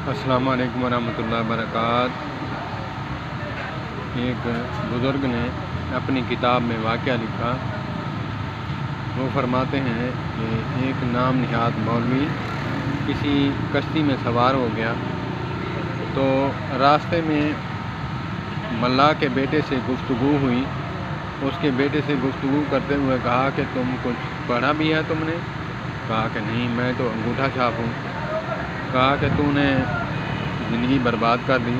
السلام علیکم ورحمۃ اللہ وبرکاتہ۔ ایک بزرگ نے اپنی کتاب میں واقعہ لکھا۔ وہ فرماتے ہیں کہ ایک نام نہاد مولوی کسی کشتی میں سوار ہو گیا تو راستے میں ملا کے بیٹے سے گفتگو ہوئی۔ اس کے بیٹے سے گفتگو کرتے ہوئے کہا کہ تم کچھ پڑھا بھی ہے تم نے؟ کہا کہ نہیں، میں تو انگوٹھا چھاپ ہوں۔ کہا کہ تو نے زندگی برباد کر دی۔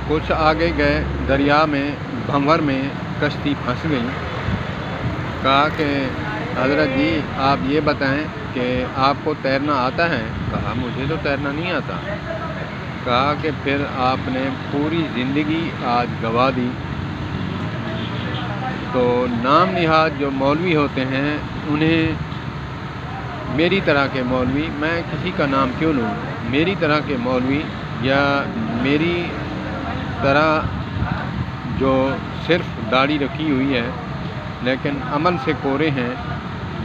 کچھ آگے گئے، دریا میں بھنور میں کشتی پھنس گئی۔ کہا کہ حضرت جی آپ یہ بتائیں کہ آپ کو تیرنا آتا ہے؟ کہا مجھے تو تیرنا نہیں آتا۔ کہا کہ پھر آپ نے پوری زندگی آج گنوا دی۔ تو نام نہاد جو مولوی ہوتے ہیں انہیں میری طرح کے مولوی، میں کسی کا نام کیوں لوں، میری طرح کے مولوی یا میری طرح جو صرف داڑھی رکھی ہوئی ہے لیکن عمل سے کورے ہیں،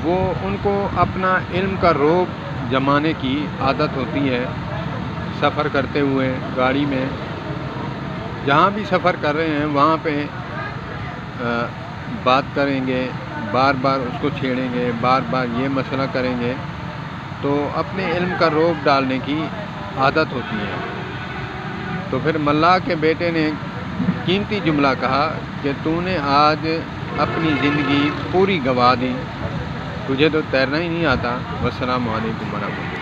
وہ ان کو اپنا علم کا روب جمانے کی عادت ہوتی ہے۔ سفر کرتے ہوئے گاڑی میں جہاں بھی سفر کر رہے ہیں وہاں پہ بات کریں گے، بار بار اس کو چھیڑیں گے، بار بار یہ مسئلہ کریں گے، تو اپنے علم کا روب ڈالنے کی عادت ہوتی ہے۔ تو پھر ملا کے بیٹے نے قیمتی جملہ کہا کہ تو نے آج اپنی زندگی پوری گنوا دی، تجھے تو تیرنا ہی نہیں آتا۔ والسلام علیکم ورحمۃ اللہ۔